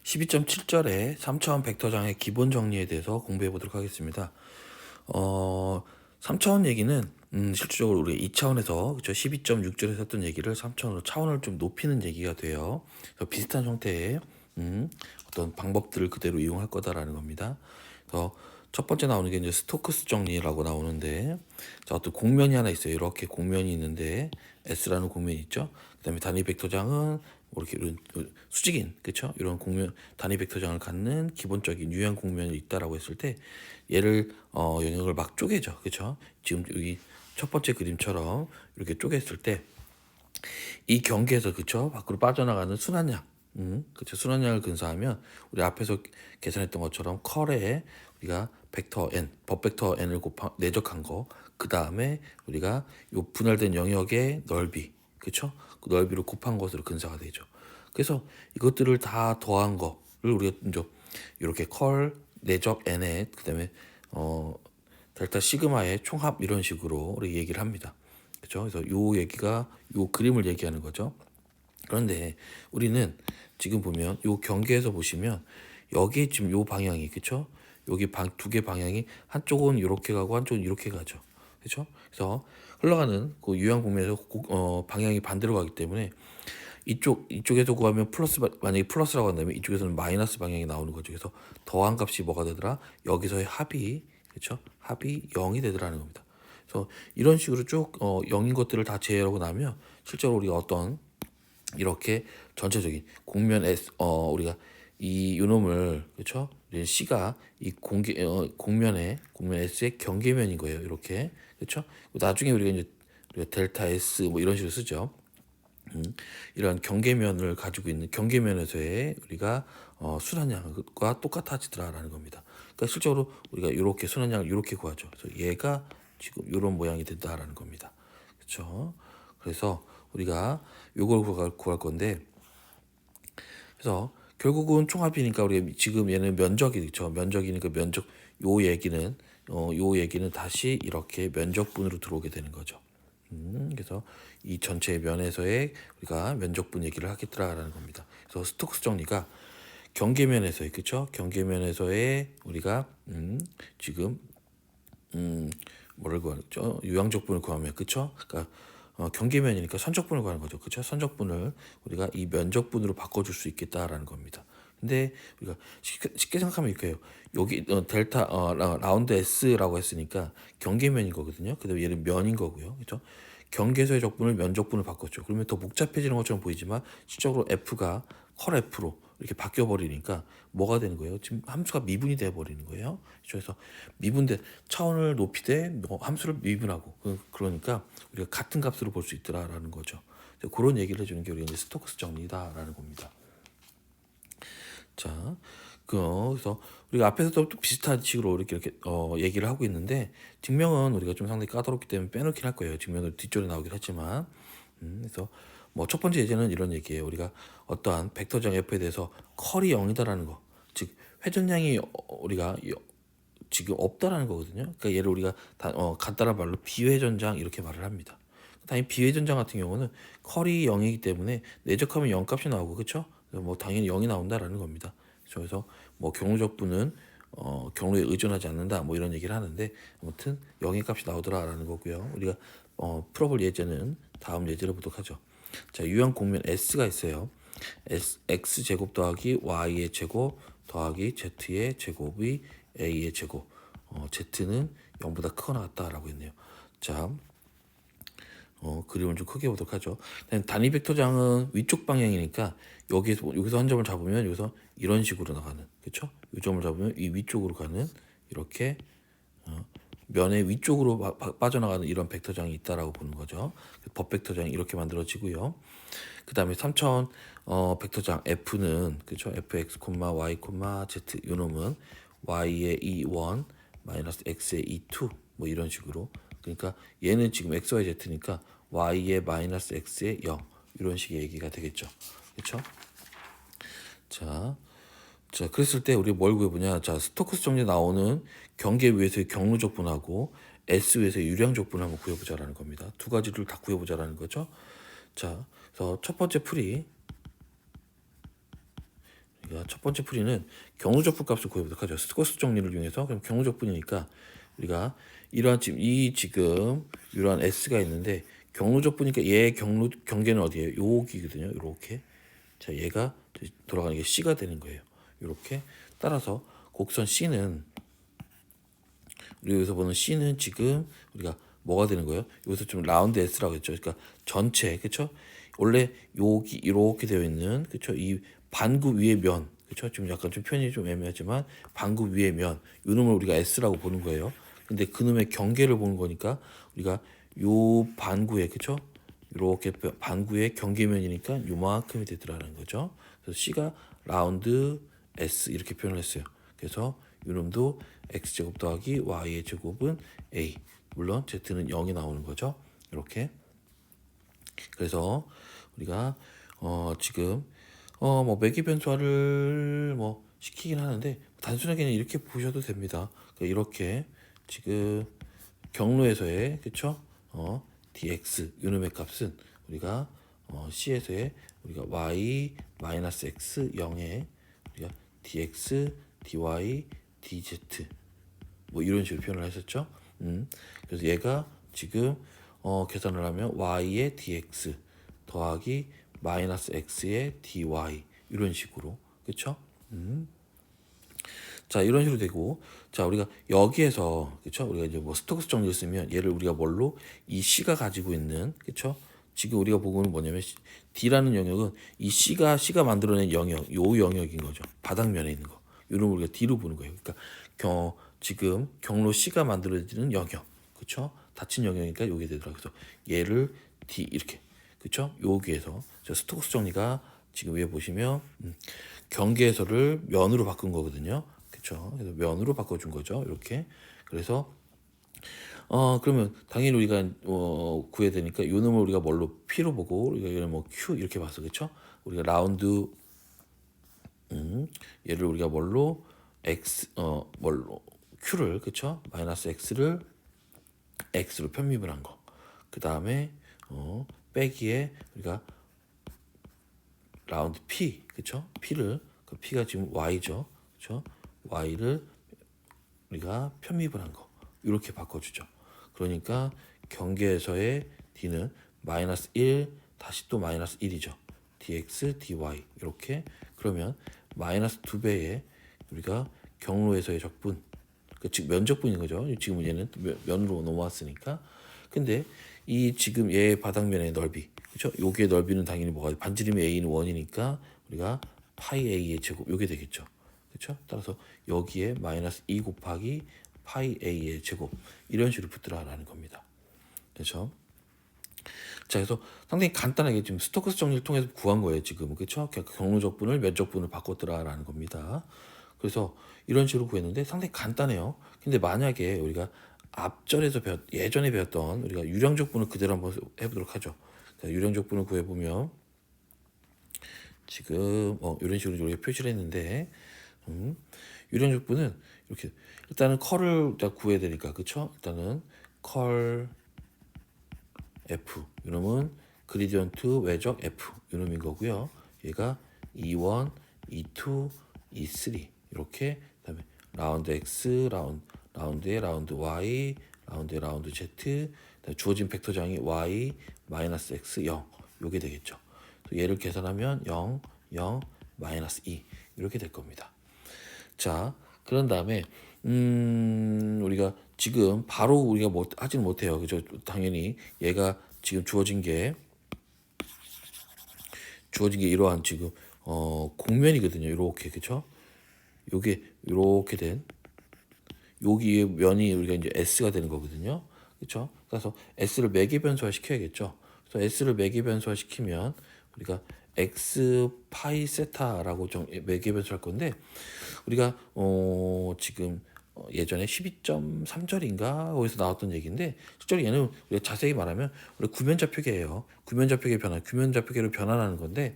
12.7절의 3차원 벡터장의 기본 정리에 대해서 공부해 보도록 하겠습니다. 3차원 얘기는 실질적으로 우리 2차원에서 그쵸? 12.6절에서 했던 얘기를 3차원으로 차원을 좀 높이는 얘기가 돼요. 그래서 비슷한 형태의 어떤 방법들을 그대로 이용할 거다라는 겁니다. 그래서 첫 번째 나오는 게 이제 스토크스 정리라고 나오는데, 자, 어떤 공면이 하나 있어요. 이렇게 공면이 있는데 S라는 공면이 있죠. 그다음에 단위 벡터장은 뭐 이렇게 이런 수직인, 그렇죠? 이런 공면 단위 벡터장을 갖는 기본적인 유형 공면이 있다라고 했을 때 얘를 영역을 막 쪼개죠, 그렇죠? 지금 여기 첫 번째 그림처럼 이렇게 쪼갰을 때 이 경계에서 그쵸 밖으로 빠져나가는 순환량, 그쵸 순환량을 근사하면 우리 앞에서 계산했던 것처럼 컬에 우리가 벡터 n, 법벡터 n을 내적한 거, 그 다음에 우리가 요 분할된 영역의 넓이, 그쵸 그 넓이를 곱한 것으로 근사가 되죠. 그래서 이것들을 다 더한 거를 우리가 이제 이렇게 컬 내적 n에 그다음에 델타 시그마의 총합 이런 식으로 우리 얘기를 합니다. 그렇죠? 그래서 요 얘기가 요 그림을 얘기하는 거죠. 그런데 우리는 지금 보면 요 경계에서 보시면 여기 지금 요 방향이 그렇죠? 여기 두 개 방향이 한쪽은 이렇게 가고 한쪽은 이렇게 가죠. 그렇죠? 그래서 흘러가는 그 유형 공면에서 방향이 반대로 가기 때문에 이쪽에서 구하면 플러스, 만약에 플러스라고 한다면 이쪽에서는 마이너스 방향이 나오는 거죠. 그래서 더한 값이 뭐가 되더라? 여기서의 합이, 그렇죠? 합이 0이 되더라는 겁니다. 그래서 이런 식으로 쭉 0인 것들을 다 제외하고 나면 실제로 우리가 어떤 이렇게 전체적인 공면 S, 우리가 이 요놈을, 그렇죠? C가 이 공면 S의 경계면인 거예요. 이렇게, 그렇죠? 나중에 우리가 델타 S 뭐 이런 식으로 쓰죠. 이런 경계면을 가지고 있는 경계면에서의 우리가 순환량과 똑같아지더라라는 겁니다. 그러니까 실제로 우리가 이렇게 순환량을 이렇게 구하죠. 그래서 얘가 지금 이런 모양이 된다라는 겁니다. 그렇죠? 그래서 우리가 요걸 구할 건데, 그래서 결국은 총합이니까 우리가 지금 얘는 면적이죠. 면적이니까 면적 요 얘기는 다시 이렇게 면적분으로 들어오게 되는 거죠. 그래서 이 전체 면에서의 우리가 면적분 얘기를 하겠더라라는 겁니다. 그래서 스톡스 정리가 경계면에서의, 그쵸? 경계면에서의 우리가 지금 뭐를 구하죠? 유형적분을 구하면, 그쵸? 그러니까 경계면이니까 선적분을 구하는 거죠, 그쵸? 선적분을 우리가 이 면적분으로 바꿔줄 수 있겠다라는 겁니다. 근데 우리가 쉽게 생각하면 이렇게요. 여기 델타 라운드 S라고 했으니까 경계면인 거거든요. 그다음에 얘는 면인 거고요, 그렇죠? 경계에서의 적분을 면적분을 바꿨죠. 그러면 더 복잡해지는 것처럼 보이지만 실적으로 F가 컬 F로 이렇게 바뀌어 버리니까 뭐가 되는 거예요? 지금 함수가 미분이 돼 버리는 거예요. 그래서 미분된 차원을 높이되 함수를 미분하고, 그러니까 우리가 같은 값으로 볼 수 있더라라는 거죠. 그런 얘기를 해주는 게 우리가 이제 스토크스 정리다라는 겁니다. 자, 그래서 우리가 앞에서도 또 비슷한 식으로 이렇게 얘기를 하고 있는데, 증명은 우리가 좀 상당히 까다롭기 때문에 빼놓긴 할 거예요. 증명은 뒷줄에 나오긴 하지만, 그래서 뭐 첫 번째 예제는 이런 얘기예요. 우리가 어떠한 벡터장 F에 대해서 컬이 0이다라는 거, 즉 회전량이 우리가 지금 없다라는 거거든요. 그러니까 얘를 우리가 간단한 말로 비회전장 이렇게 말을 합니다. 당연히 비회전장 같은 경우는 컬이 0이기 때문에 내적하면 0 값이 나오고, 그렇죠? 뭐 당연히 0이 나온다라는 겁니다. 그래서 뭐 경로적분은 경로에 의존하지 않는다 뭐 이런 얘기를 하는데, 아무튼 0의 값이 나오더라라는 거고요. 우리가 풀어볼 예제는 다음 예제를 보도록 하죠. 자, 유형 공면 S가 있어요. x 제곱 더하기 y의 제곱 더하기 z의 제곱이 a의 제곱, z는 0보다 크거나 같다라고 했네요. 자, 그림을 좀 크게 보도록 하죠. 단위 벡터장은 위쪽 방향이니까 여기서 한 점을 잡으면 여기서 이런 식으로 나가는, 그렇죠? 이 점을 잡으면 이 위쪽으로 가는 이렇게 면의 위쪽으로 빠져나가는 이런 벡터장이 있다라고 보는 거죠. 법 벡터장이 이렇게 만들어지고요. 그 다음에 3차원 벡터장 F는, 그렇죠? fx, y, z 요 놈은 y의 e1 마이너스 x의 e2 뭐 이런 식으로, 그러니까 얘는 지금 x, y, z니까 y의 마이너스 x의 0 이런 식의 얘기가 되겠죠. 그렇죠? 자, 그랬을 때 우리 뭘 구해보냐? 자, 스토크스 정리 나오는 경계 위에서의 경로적분하고 S 위에서의 유량적분을 한번 구해보자라는 겁니다. 두 가지를 다 구해보자라는 거죠. 자, 그래서 첫 번째 풀이 우리가 첫 번째 풀이는 경로적분 값을 구해보도록 하죠. 스코스 정리를 이용해서 그럼 경로적분이니까 우리가 이러한 지금 이러한 s가 있는데 경로적분이니까 얘 경계는 어디예요? 여기거든요. 이렇게. 자, 얘가 돌아가는 게 c가 되는 거예요. 이렇게. 따라서 곡선 c는 우리 여기서 보는 c는 지금 우리가 뭐가 되는 거예요? 여기서 좀 라운드 s라고 했죠. 그러니까 전체, 그렇죠? 원래 여기 이렇게 되어 있는, 그렇죠? 이 반구 위의 면, 그렇죠? 좀 약간 좀 표현이 좀 애매하지만 반구 위의 면, 요 놈을 우리가 s라고 보는 거예요. 근데 그놈의 경계를 보는 거니까 우리가 요 반구에, 그렇죠? 이렇게 반구의 경계면이니까 요만큼이 되더라는 거죠. 그래서 c가 라운드 s 이렇게 표현을 했어요. 그래서 요놈도 x제곱 더하기 y의 제곱은 a. 물론 z는 0이 나오는 거죠. 이렇게. 그래서 우리가 지금 뭐 매개 변수화를 뭐 시키긴 하는데 단순하게는 이렇게 보셔도 됩니다. 그러니까 이렇게 지금 경로에서의, 그쵸? dx 요놈의 값은 우리가 c에서의 우리가 y 마이너스 x 0에 우리가 dx dy dz 뭐 이런 식으로 표현을 했었죠. 그래서 얘가 지금 계산을 하면 y의 dx 더하기 마이너스 x의 dy 이런 식으로, 그렇죠? 자, 이런 식으로 되고, 자, 우리가 여기에서, 그쵸? 우리가 이제 뭐 스토크스 정리를 쓰면 얘를 우리가 뭘로 이 C가 가지고 있는, 그쵸? 지금 우리가 보고는 뭐냐면 D라는 영역은 이 C가 만들어낸 영역, 요 영역인 거죠. 바닥면에 있는 거. 이런 걸 우리가 D로 보는 거예요. 그러니까 지금 경로 C가 만들어지는 영역, 그쵸? 닫힌 영역이니까 요게 되더라고요. 그래서 얘를 D 이렇게, 그쵸? 여기에서 스토크스 정리가 지금 위에 보시면 경계에서를 면으로 바꾼 거거든요. 그렇죠? 그래서 면으로 바꿔준 거죠. 이렇게. 그래서 그러면 당연히 우리가 구해야 되니까 요 놈을 우리가 뭘로 P로 보고 우리가 얘를 뭐 Q 이렇게 봤어. 그렇죠? 우리가 라운드 얘를 우리가 뭘로 X 뭘로 Q를, 그렇죠? 마이너스 X를 X로 편미분 한 거. 그다음에 빼기에 우리가 라운드 P, 그렇죠? P를 그 P가 지금 Y죠. 그렇죠? Y를 우리가 편미분한 거 이렇게 바꿔주죠. 그러니까 경계에서의 D는 마이너스 1 다시 또 마이너스 1이죠. dx dy 이렇게. 그러면 마이너스 2배의 우리가 경로에서의 적분, 즉 면적분인 거죠. 지금 얘는 면으로 넘어왔으니까. 근데 이 지금 얘 바닥면의 넓이, 그렇죠? 여기의 넓이는 당연히 뭐가 반지름이 a는 1이니까 우리가 파이 a의 제곱 요게 되겠죠. 그렇죠? 따라서 여기에 마이너스 2 곱하기 파이 a의 제곱 이런 식으로 붙더라라는 겁니다. 그렇죠? 자, 그래서 상당히 간단하게 지금 스토크스 정리를 통해서 구한 거예요. 지금, 그렇죠? 경로적분을 면적분을 바꿨더라라는 겁니다. 그래서 이런 식으로 구했는데 상당히 간단해요. 근데 만약에 우리가 앞전에서 예전에 배웠던 우리가 유량적분을 그대로 한번 해보도록 하죠. 자, 유량적분을 구해보면 지금 이런 식으로 이렇게 표시를 했는데 유량적분은 이렇게 일단은 컬을 일단 구해야 되니까, 그쵸? 일단은 컬 F 이놈은 그리디언트 외적 F 이놈인 거고요. 얘가 E1, E2, E3 이렇게. 그다음에 라운드 X, 라운드에 라운드 Y, 라운드에 라운드 Z, 주어진 벡터장이 Y 마이너스 X 0 요게 되겠죠. 얘를 계산하면 0, 0, 마이너스 2 이렇게 될 겁니다. 자, 그런 다음에 우리가 지금 바로 우리가 하지는 못해요. 그죠? 당연히 얘가 지금 주어진 게 이러한 지금 곡면이거든요. 이렇게, 그죠? 요게 이렇게 된 여기 면이 우리가 이제 s가 되는 거거든요. 그렇죠? 그래서 s를 매개 변수화 시켜야겠죠. 그래서 s를 매개 변수화 시키면 우리가 x 파이 세타라고 좀 매개 변수할 건데 우리가 지금 예전에 12.3절인가 어디서 나왔던 얘기인데 실제로 얘는 우리가 자세히 말하면 우리 구면좌표계예요. 구면좌표계로 변환하는 건데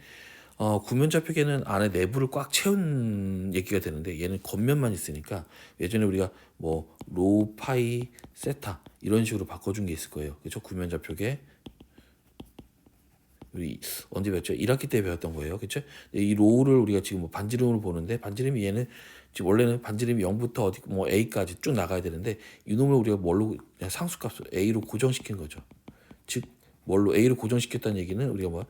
구면좌표계는 안에 내부를 꽉 채운 얘기가 되는데 얘는 겉면만 있으니까 예전에 우리가 뭐 로우 파이 세타 이런 식으로 바꿔준 게 있을 거예요. 그렇죠? 구면좌표계 우리 언제 배웠죠? 1학기 때 배웠던 거예요. 그렇죠? 이 로우를 우리가 지금 뭐 반지름으로 보는데 반지름이 얘는 지금 원래는 반지름이 0부터 어디 뭐 a까지 쭉 나가야 되는데 이놈을 우리가 뭘로 그냥 상수값으로 a로 고정시킨 거죠. 즉 뭘로 a로 고정시켰다는 얘기는 우리가 뭐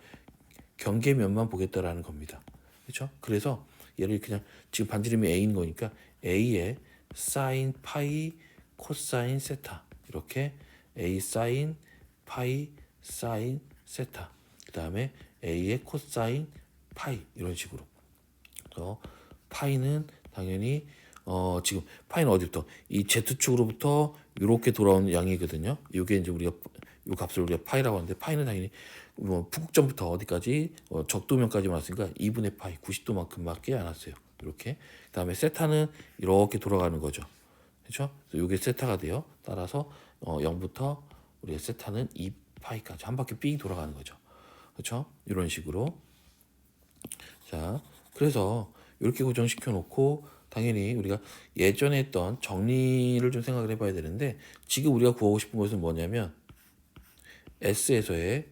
경계면만 보겠다라는 겁니다. 그렇죠? 그래서 얘를 그냥 지금 반지름이 a인 거니까 a의 사인 파이 코사인 세타 이렇게 a 사인 파이 사인 세타 그 다음에 a의 코사인 파이 이런 식으로. 그래서 파이는 당연히 지금 파이는 어디부터 이 z축으로부터 이렇게 돌아오는 양이거든요. 이게 이제 우리가 이 값을 우리가 파이라고 하는데 파이는 당연히 뭐 북극점부터 어디까지 적도면까지 왔으니까 2분의 파이 90도만큼밖에 안 왔어요. 이렇게. 그다음에 세타는 이렇게 돌아가는 거죠. 그렇죠? 그래서 이게 세타가 돼요. 따라서 0부터 우리가 세타는 2파이까지 한 바퀴 삥 돌아가는 거죠. 그렇죠? 이런 식으로. 자, 그래서 이렇게 고정시켜 놓고 당연히 우리가 예전에 했던 정리를 좀 생각을 해봐야 되는데 지금 우리가 구하고 싶은 것은 뭐냐면 S에서의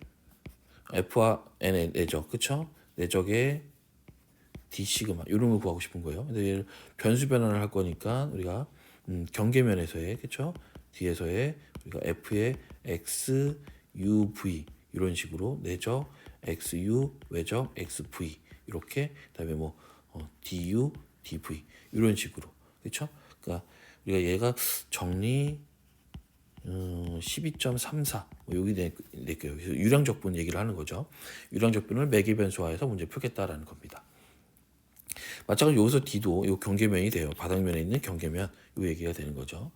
F와 N의 내적, 그쵸? 내적의 D 시그마 이런 걸 구하고 싶은 거예요. 근데 얘를 변수 변환을 할 거니까 우리가 경계면에서의 그쵸? D에서의 우리가 F의 X, U, V 이런 식으로 내적 X, U, 외적 X, V 이렇게 그다음에 뭐 DU, DV 이런 식으로 그쵸? 그러니까 우리가 얘가 정리 12.34 여기 낼게요. 그래서 유량적분 얘기를 하는 거죠. 유량적분을 매개 변수화해서 문제 풀겠다라는 겁니다. 마찬가지로 여기서 D도 이 경계면이 돼요. 바닥면에 있는 경계면 이 얘기가 되는 거죠.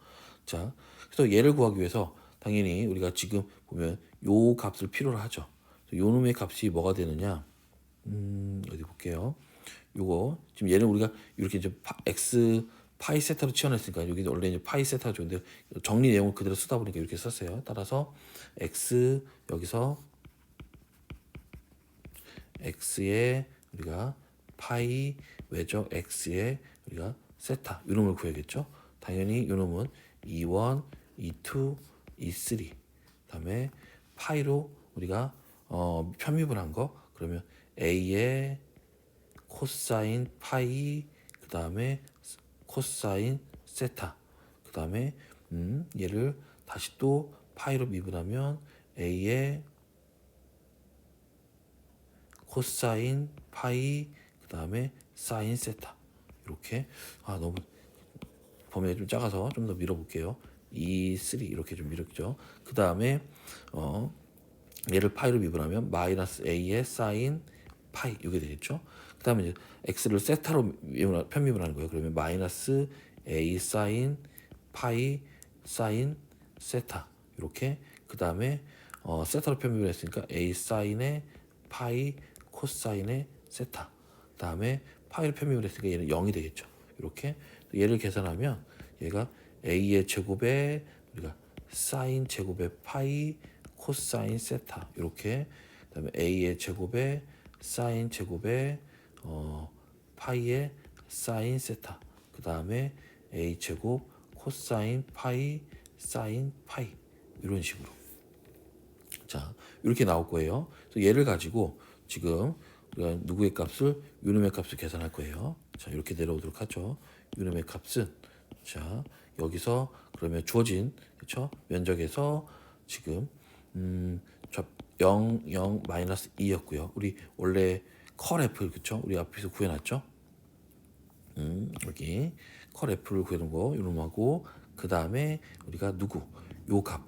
자, 그래서 얘를 구하기 위해서 당연히 우리가 지금 보면 요 값을 필요로 하죠. 요 놈의 값이 뭐가 되느냐? 어디 볼게요. 요거 지금 얘는 우리가 이렇게 이제 x 파이 세타로 치환했으니까 여기 원래 이제 파이 세타가 좋은데 정리 내용을 그대로 쓰다 보니까 이렇게 썼어요. 따라서 x 여기서 x에 우리가 파이 외적 x에 우리가 세타 이런 걸 구해야겠죠. 당연히 이놈은 E1, E2, E3 그다음에 파이로 우리가 편입을 한 거 그러면 a의 코사인 파이 그 다음에 코사인 세타 그 다음에 얘를 다시 또 파이로 미분하면 a의 코사인 파이 그 다음에 사인 세타 이렇게 너무 범위가 좀 작아서 좀 더 밀어볼게요. 2, 3 이렇게 좀 밀었죠. 그 다음에 얘를 파이로 미분하면 마이너스 a의 사인 파이 이게 되겠죠. 그 다음에 이제 x를 세타로 편미분 하는 거예요. 그러면 마이너스 a 사인 파이 사인 세타 이렇게 그 다음에 세타로 편미분 했으니까 a 사인의 파이 코사인의 세타 그 다음에 파이를 편미분 했으니까 얘는 0이 되겠죠. 이렇게 얘를 계산하면 얘가 a의 제곱에 우리가 사인 제곱에 파이 코사인 세타 이렇게 그다음에 a의 제곱에 사인 제곱에 파이의 사인 세타 그다음에 a 제곱 코사인 파이 사인 파이 이런 식으로 자 이렇게 나올 거예요. 그래서 얘를 가지고 지금 우리가 누구의 값을 요놈의 값을 계산할 거예요. 자 이렇게 내려오도록 하죠. 요놈의 값은 자 여기서 그러면 주어진 그렇죠 면적에서 지금 0, 0, 마이너스 2였고요. 우리 원래 컬 F 그쵸? 우리 앞에서 구해놨죠? 여기 컬 F를 구해놓은 거 이놈하고 그 다음에 우리가 누구? 요 값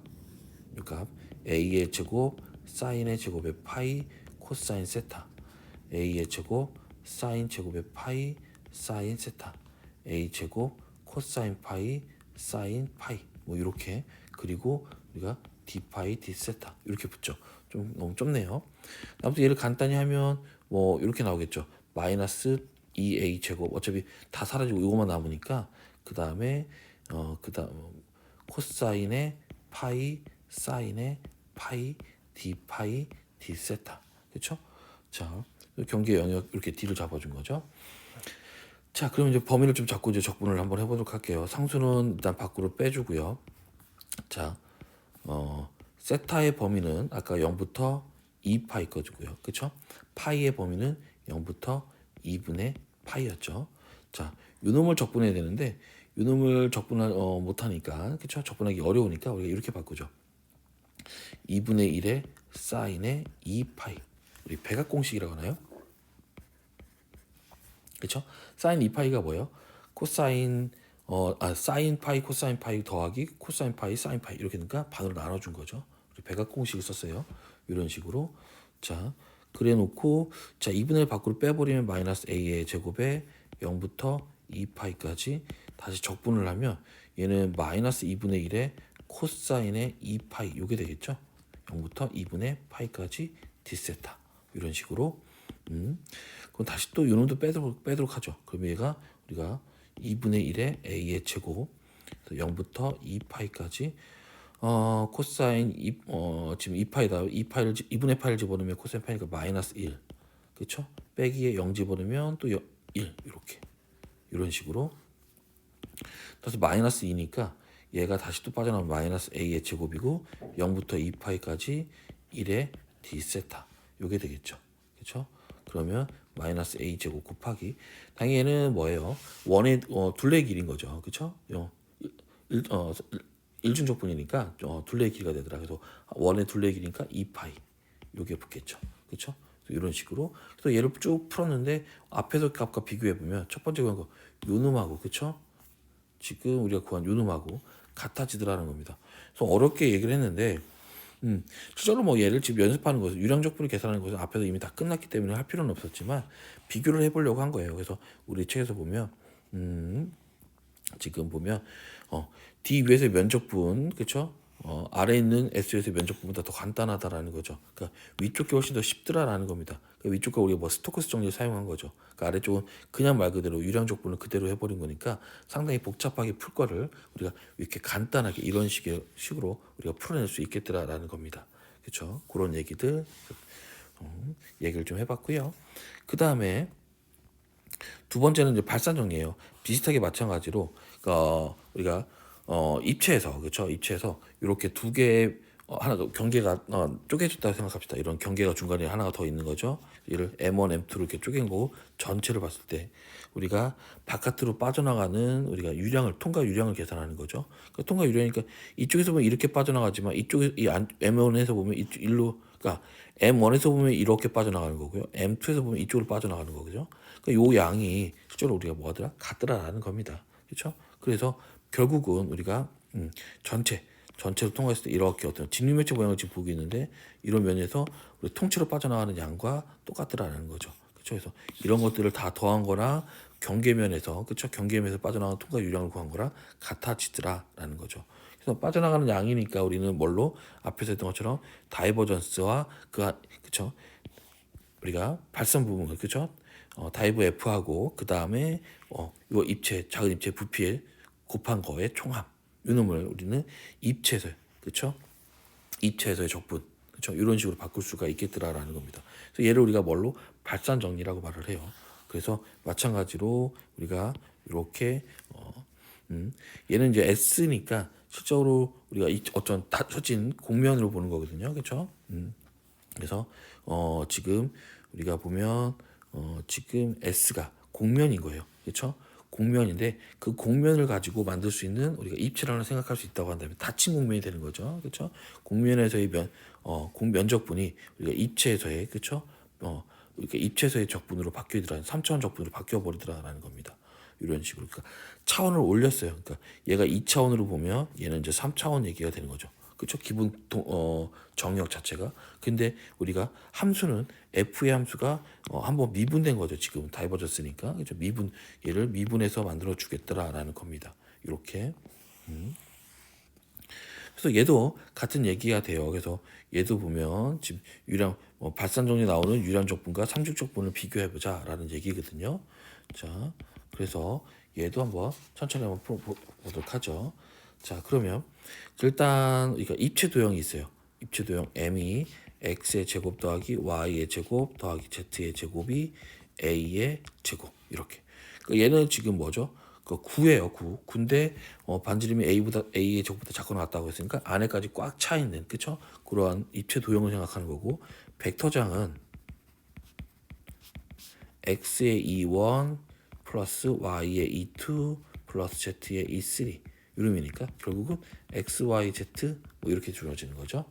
A의 제곱 사인의 제곱의 파이 코사인 세타 A의 제곱 사인 제곱의 파이 사인 세타 A 제곱 코사인 파이 사인 파이 뭐 이렇게 그리고 우리가 d 파이 d 세타 이렇게 붙죠. 좀 너무 좁네요. 아무튼 얘를 간단히 하면 뭐 이렇게 나오겠죠. 마이너스 2a 제곱 어차피 다 사라지고 이거만 남으니까 그 다음에 코사인의 파이 사인의 파이 d 파이 d 세타 그렇죠? 자 경계 영역 이렇게 d를 잡아준 거죠. 자 그럼 이제 범위를 좀 잡고 이제 적분을 한번 해보도록 할게요. 상수는 일단 밖으로 빼주고요. 자 세타의 범위는 아까 0부터 2파이 거고요. 그쵸? 파이의 범위는 0부터 2분의 파이였죠. 자, 요놈을 적분해야 되는데 요놈을 적분을 못하니까, 그쵸? 적분하기 어려우니까 우리가 이렇게 바꾸죠. 2분의 1의 사인의 2파이. 우리 백악공식이라고 하나요? 그쵸? 사인 2파이가 뭐예요? 코사인 사인 파이 코사인 파이 더하기 코사인 파이 사인 파이 이렇게 되니까 반으로 나눠준 거죠. 우리 백악공식을 썼어요. 이런 식으로. 자, 그래 놓고 자 2분의 1 밖으로 빼버리면 마이너스 a의 제곱에 0부터 2파이까지 다시 적분을 하면 얘는 마이너스 2분의 1의 코사인의 2파이 요게 되겠죠. 0부터 2분의 파이까지 d세타 이런 식으로. 그럼 다시 또 요놈도 빼도록 하죠. 그럼 얘가 우리가 2분의 1의 a의 제곱 0부터 2파이까지 코사인 지금 2파이다. 2분의 파이를 집어넣으면 코사인 파이니까 마이너스 1. 그쵸? 빼기에 0 집어넣으면 또 1 이렇게 이런 식으로. 그래서 마이너스 2니까 얘가 다시 또 빠져나오면 마이너스 a의 제곱이고 0부터 2파이까지 1의 d세타 요게 되겠죠. 그쵸? 그러면 마이너스 a 제곱 곱하기 당연히 얘는 뭐예요? 원의 둘레의 길인 거죠. 그쵸? 일중적분이니까 둘레의 길이가 되더라. 그래서 원의 둘레의 길이니까 2파이 요게 붙겠죠. 그쵸? 이런 식으로. 그래서 얘를 쭉 풀었는데 앞에서 값과 비교해 보면 첫 번째 구한 거 요놈하고 그쵸? 지금 우리가 구한 요놈하고 같아지더라는 겁니다. 그래서 어렵게 얘기를 했는데 실제로 뭐 얘를 지금 연습하는 것은 유량적분을 계산하는 것은 앞에서 이미 다 끝났기 때문에 할 필요는 없었지만 비교를 해보려고 한 거예요. 그래서 우리 책에서 보면 지금 보면 D 위에서의 면적분 그쵸? 아래에 있는 S에서의 면적분보다 더 간단하다라는 거죠. 그러니까 위쪽 게 훨씬 더 쉽더라라는 겁니다. 그러니까 위쪽 거 우리가 뭐 스토크스 정리를 사용한 거죠. 그러니까 아래쪽은 그냥 말 그대로 유량적분을 그대로 해버린 거니까 상당히 복잡하게 풀 거를 우리가 이렇게 간단하게 이런 식으로 우리가 풀어낼 수 있겠더라라는 겁니다. 그렇죠? 그런 얘기들 얘기를 좀 해봤고요. 그 다음에 두 번째는 이제 발산 정리예요. 비슷하게 마찬가지로 우리가 입체에서 그렇죠? 입체에서 이렇게 두 개 하나 경계가 쪼개졌다고 생각합시다. 이런 경계가 중간에 하나가 더 있는 거죠. 이를 M1, M2로 이렇게 쪼갠 거고 전체를 봤을 때 우리가 바깥으로 빠져나가는 우리가 유량을 통과 유량을 계산하는 거죠. 그러니까 통과 유량이니까 이쪽에서 보면 이렇게 빠져나가지만 이쪽에 M1에서 보면 일로 그러니까 M1에서 보면 이렇게 빠져나가는 거고요. M2에서 보면 이쪽으로 빠져나가는 거죠. 그러니까 요 양이 실제로 우리가 뭐하더라? 같더라라는 겁니다. 그렇죠? 그래서 결국은 우리가 전체로 통과했을 때 이렇게 어떤 직육면체 모양을 지금 보고 있는데 이런 면에서 우리 통째로 빠져나가는 양과 똑같더라는 거죠. 그렇죠? 그래서 이런 것들을 다 더한 거나 경계면에서 그렇죠? 경계면에서 빠져나가는 통과 유량을 구한 거랑 같아지더라라는 거죠. 그래서 빠져나가는 양이니까 우리는 뭘로 앞에서 했던 것처럼 다이버전스와 그렇죠? 우리가 발산 부분 그렇죠? 다이브 F하고 그 다음에 이거 입체 작은 입체 부피에 곱한 거의 총합 이놈을 우리는 입체에서 그렇죠? 입체에서의 적분 그렇죠? 이런 식으로 바꿀 수가 있겠더라라는 겁니다. 그래서 얘를 우리가 뭘로 발산 정리라고 말을 해요. 그래서 마찬가지로 우리가 이렇게 얘는 이제 S니까 실적으로 우리가 어떤 다쳐진 공면으로 보는 거거든요. 그렇죠? 그래서 지금 우리가 보면 지금 S가 공면인 거예요. 그렇죠? 공면인데 그 공면을 가지고 만들 수 있는 우리가 입체라고 생각할 수 있다고 한다면 닫힌 공면이 되는 거죠. 그렇죠? 공면에서의 면적분이 우리가 입체에서의 그렇죠? 이렇게 입체에서의 적분으로 바뀌더라는 3차원 적분으로 바뀌어 버리더라라는 겁니다. 이런 식으로 그러니까 차원을 올렸어요. 그러니까 얘가 2차원으로 보면 얘는 이제 3차원 얘기가 되는 거죠. 그렇죠? 기본 정역 자체가. 근데 우리가 함수는 f의 함수가 한번 미분된 거죠. 지금 다이버졌으니까. 그렇죠? 얘를 미분해서 만들어 주겠더라라는 겁니다. 이렇게. 그래서 얘도 같은 얘기가 돼요. 그래서 얘도 보면 지금 유량 발산 정리 나오는 유량 적분과 상중 적분을 비교해 보자라는 얘기거든요. 자, 그래서 얘도 한번 천천히 한번 풀어보도록 하죠. 자, 그러면 일단 우리가 입체 도형이 있어요. 입체 도형 m이 x의 제곱 더하기 y의 제곱 더하기 z의 제곱이 a의 제곱 이렇게. 그러니까 얘는 지금 뭐죠? 그 9예요. 9인데 반지름이 a의 제곱보다 작고 나왔다고 했으니까 안에까지 꽉 차 있는 그쵸? 그러한 입체 도형을 생각하는 거고 벡터장은 x의 e1 플러스 y의 e2 플러스 z의 e3 이름이니까 결국은 x, y, z 뭐 이렇게 줄여지는 거죠.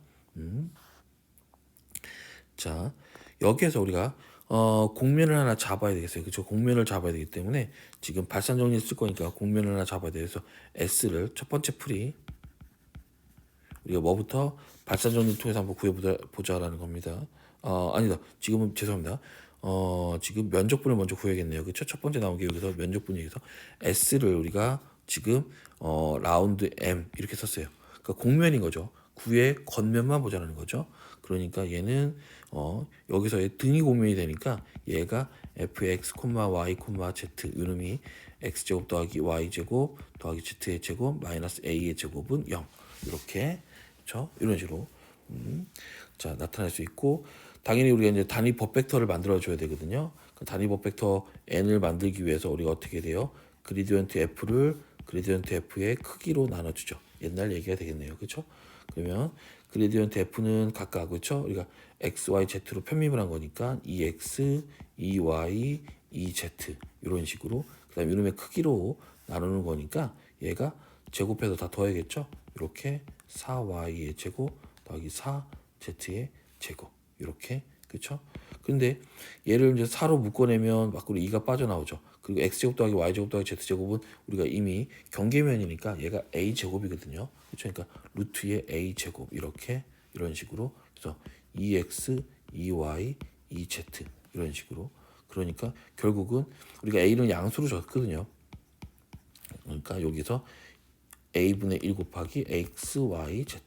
자, 여기에서 우리가 공면을 하나 잡아야 되겠어요. 그렇죠? 공면을 잡아야 되기 때문에 지금 발산 정리를 쓸 거니까 공면을 하나 잡아야 돼서 S를 첫 번째 풀이 우리가 뭐부터 발산 정리를 통해서 한번 구해보자라는 겁니다. 아니다. 지금은 죄송합니다. 지금 면적분을 먼저 구해야겠네요. 그렇죠? 첫 번째 나온 게 여기서 면적분 여기서 S를 우리가 지금 라운드 M 이렇게 썼어요. 그러니까 공면인 거죠. 구의 겉면만 보자는 거죠. 그러니까 얘는 여기서의 등이 공면이 되니까 얘가 fx, y, z 이놈이 x제곱 더하기 y제곱 더하기 z의 제곱 마이너스 a의 제곱은 0 이렇게 그렇죠? 이런 식으로 자 나타낼 수 있고 당연히 우리가 이제 단위 법벡터를 만들어 줘야 되거든요. 그 단위 법벡터 n을 만들기 위해서 우리가 어떻게 돼요? 그레디언트 f를 그레디언트 f의 크기로 나눠주죠. 옛날 얘기가 되겠네요. 그렇죠? 그러면 그레디언트 f는 각각 그렇죠? 우리가 x, y, z로 편미분 한 거니까 2x, 2y, 2z 이런 식으로 그다음 이놈의 크기로 나누는 거니까 얘가 제곱해서 다 더해야겠죠? 이렇게 4y의 제곱 더하기 4z의 제곱 이렇게 그렇죠? 근데 얘를 이제 4로 묶어내면 밖으로 2가 빠져나오죠. 그리고 x제곱 더하기 y제곱 더하기 z제곱은 우리가 이미 경계면이니까 얘가 a제곱이거든요. 그렇죠? 그러니까 루트의 a제곱 이렇게 이런 식으로 그래서 2x, 2y, 2z 이런 식으로 그러니까 결국은 우리가 a는 양수로 줬거든요. 그러니까 여기서 a분의 1 곱하기 x, y, z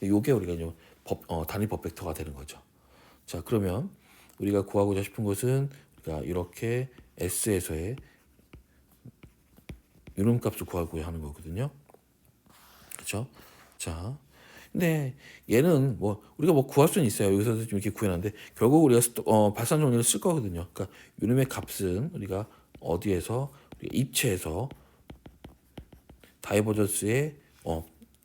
요게 우리가 이제 단위 법벡터가 되는 거죠. 자 그러면 우리가 구하고자 싶은 것은 우리가 이렇게 S에서의 이름값을 구하고자 하는 거거든요. 그렇죠? 자, 근데 얘는 뭐 우리가 뭐 구할 수는 있어요. 여기서도 좀 이렇게 구해놨는데 결국 우리가 발산 정리를 쓸 거거든요. 그러니까 이놈의 값은 우리가 어디에서 우리가 입체에서 다이버전스의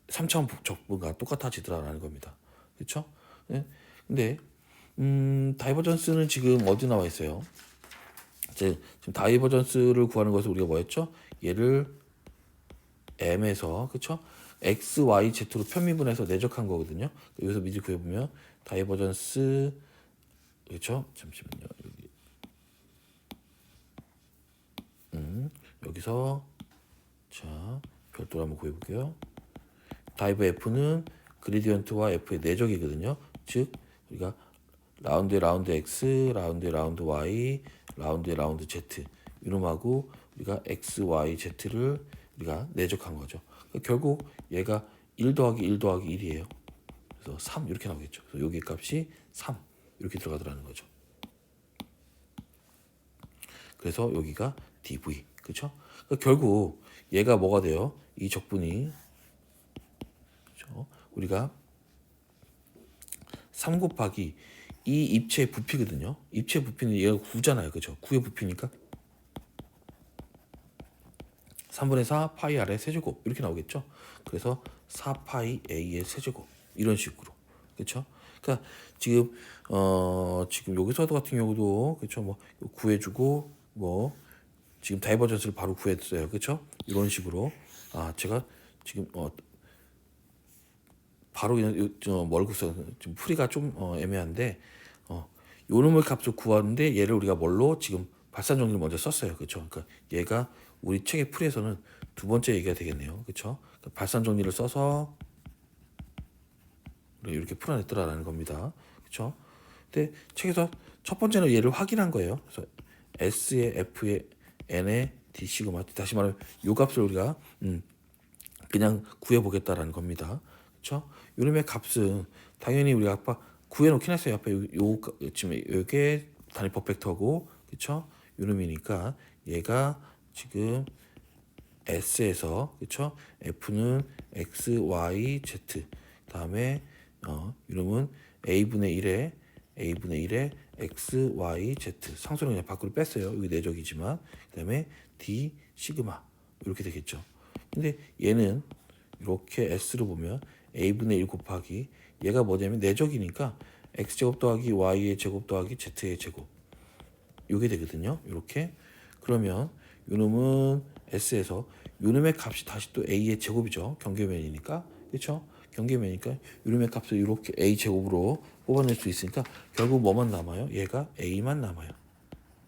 3차원 적분과 똑같아지더라라는 겁니다. 그렇죠? 네? 근데 다이버전스는 지금 어디 나와 있어요? 지금 다이버전스를 구하는 것을 우리가 뭐 했죠? 얘를 m에서 그쵸? x, y, z로 편미분해서 내적한 거거든요. 여기서 미리 구해보면 다이버전스 그쵸? 잠시만요. 여기서 자 별도로 한번 구해볼게요. 다이버 f는 그레디언트와 f의 내적이거든요. 즉 우리가 라운드에 라운드 x, 라운드에 라운드 y, 라운드에 라운드 z 이놈하고 우리가 x, y, z를 우리가 내적한 거죠. 그러니까 결국 얘가 1 더하기 1 더하기 1이에요. 그래서 3 이렇게 나오겠죠. 그래서 여기 값이 3 이렇게 들어가더라는 거죠. 그래서 여기가 dv 그렇죠? 그러니까 결국 얘가 뭐가 돼요? 이 적분이 그렇죠? 우리가 3 곱하기 이 입체의 부피거든요. 입체 부피는 얘가 9잖아요. 그죠? 9의 부피니까 3분의 4 파이 r의 세제곱 이렇게 나오겠죠. 그래서 4 파이 a의 세제곱 이런 식으로 그렇죠. 그러니까 지금 지금 여기서 같은 경우도 그렇죠. 뭐 구해주고 뭐 지금 다이버전스를 바로 구했어요. 그렇죠. 이런 식으로 제가 지금 바로 그냥 멀고 서 지금 풀이가 좀 애매한데 요놈의 값을 구하는데 얘를 우리가 뭘로 지금 발산 정리를 먼저 썼어요. 그렇죠? 그러니까 얘가 우리 책의 풀이에서는 두 번째 얘기가 되겠네요. 그렇죠? 그러니까 발산 정리를 써서 이렇게 풀어냈더라라는 겁니다. 그렇죠? 근데 책에서 첫 번째는 얘를 확인한 거예요. 그래서 S의 F의 N의 D 시그마 다시 말하면 요 값을 우리가 그냥 구해보겠다라는 겁니다. 그렇죠? 요놈의 값은 당연히 우리가 아까 구해놓긴 했어요. 앞에 지금 이게 단위 퍼펙터고, 그렇죠? 요놈이니까 얘가 지금 S에서 그렇죠? F는 X, Y, Z. 다음에 이놈은 A분의 1에 X, Y, Z. 상수는 그냥 밖으로 뺐어요. 여기 내적이지만. 그다음에 D 시그마 이렇게 되겠죠. 근데 얘는 이렇게 S로 보면 A분의 1 곱하기 얘가 뭐냐면 내적이니까 x제곱 더하기 y의 제곱 더하기 z의 제곱 요게 되거든요. 이렇게 그러면 요놈은 s에서 요놈의 값이 다시 또 a의 제곱이죠. 경계면이니까 그렇죠? 경계면이니까 요놈의 값을 이렇게 a 제곱으로 뽑아낼 수 있으니까 결국 뭐만 남아요? 얘가 a만 남아요.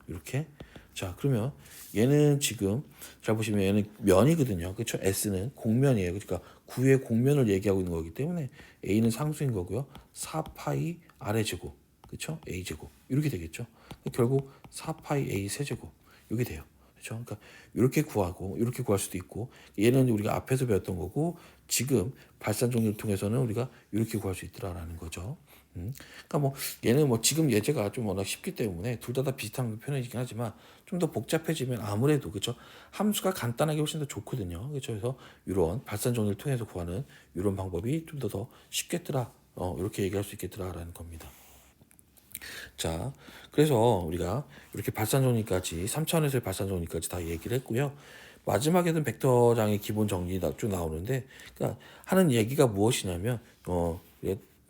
이렇게 자 그러면 얘는 지금 잘 보시면 얘는 면이거든요. 그렇죠? s는 공면이에요. 그러니까 9의 공면을 얘기하고 있는 거기 때문에 a는 상수인 거고요. 4파이 아래 제곱 그렇죠? a 제곱 이렇게 되겠죠. 결국 4파이 a 세제곱 이게 돼요. 그렇죠? 그러니까 이렇게 구하고 이렇게 구할 수도 있고 얘는 우리가 앞에서 배웠던 거고 지금 발산 정리를 통해서는 우리가 이렇게 구할 수 있더라라는 거죠. 그러니까 뭐 얘는 뭐 지금 예제가 좀 워낙 쉽기 때문에 둘 다 비슷한 표현이긴 하지만 좀 더 복잡해지면 아무래도 그렇죠 함수가 간단하게 훨씬 더 좋거든요. 그렇죠. 그래서 이런 발산 정리를 통해서 구하는 이런 방법이 좀 더 쉽겠더라. 이렇게 얘기할 수 있겠더라라는 겁니다. 자, 그래서 우리가 이렇게 발산 정리까지 3차원에서의 발산 정리까지 다 얘기를 했고요. 마지막에는 벡터장의 기본 정리가 쭉 나오는데, 그러니까 하는 얘기가 무엇이냐면,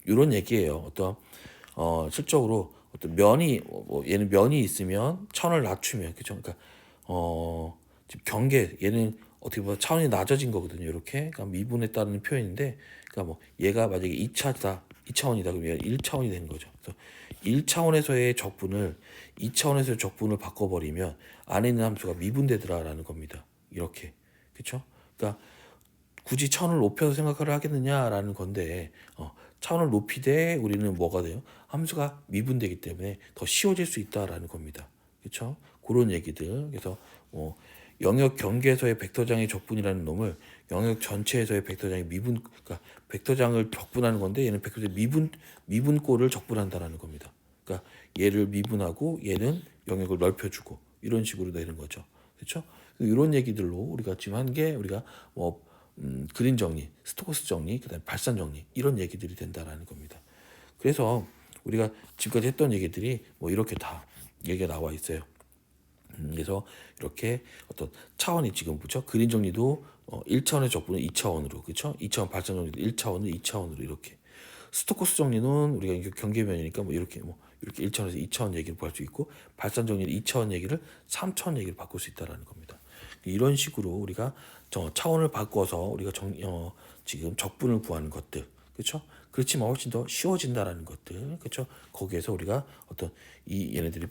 이런 얘기예요. 실적으로 어떤 면이, 얘는 면이 있으면 차원을 낮추면, 그죠? 그러니까, 지금 경계, 얘는 어떻게 보면 차원이 낮아진 거거든요. 이렇게. 그러니까 미분에 따르는 표현인데, 그러니까 뭐, 얘가 만약에 2차다, 2차원이다, 그러면 얘는 1차원이 되는 거죠. 그래서 1차원에서의 적분을 2차원에서의 적분을 바꿔버리면 안에 있는 함수가 미분되더라라는 겁니다. 이렇게. 그쵸? 그러니까 굳이 차원을 높여서 생각을 하겠느냐라는 건데 차원을 높이되 우리는 뭐가 돼요? 함수가 미분되기 때문에 더 쉬워질 수 있다라는 겁니다. 그렇죠? 그런 얘기들. 그래서 영역 경계에서의 벡터장의 적분이라는 놈을 영역 전체에서의 벡터장의 미분, 그러니까 벡터장을 적분하는 건데 얘는 벡터장 미분꼴을 적분한다라는 겁니다. 그러니까 얘를 미분하고 얘는 영역을 넓혀주고 이런 식으로 되는 거죠. 그렇죠? 이런 얘기들로 우리가 지금 한 게 우리가 그린 정리, 스토커스 정리, 그다음에 발산 정리 이런 얘기들이 된다라는 겁니다. 그래서 우리가 지금까지 했던 얘기들이 이렇게 다 얘기가 나와 있어요. 그래서 이렇게 어떤 차원이 지금 그렇죠? 그린 정리도 1차원의 적분을 2차원으로 그렇죠? 2차원 발산 정리도 1차원을 2차원으로 이렇게 스토커스 정리는 우리가 경계면이니까 이렇게 1차원에서 2차원 얘기를 구할 수 있고 발산 정리를 2차원 얘기를 3차원 얘기를 바꿀 수 있다라는 겁니다. 이런 식으로 우리가 차원을 바꿔서 우리가 지금 적분을 구하는 것들 그렇죠? 그렇지만 훨씬 더 쉬워진다라는 것들 그렇죠? 거기에서 우리가 어떤 얘네들이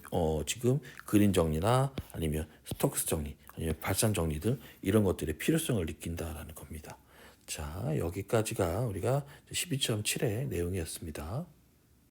지금 그린 정리나 아니면 스토크스 정리 아니면 발산 정리들 이런 것들의 필요성을 느낀다라는 겁니다. 자 여기까지가 우리가 12.7의 내용이었습니다.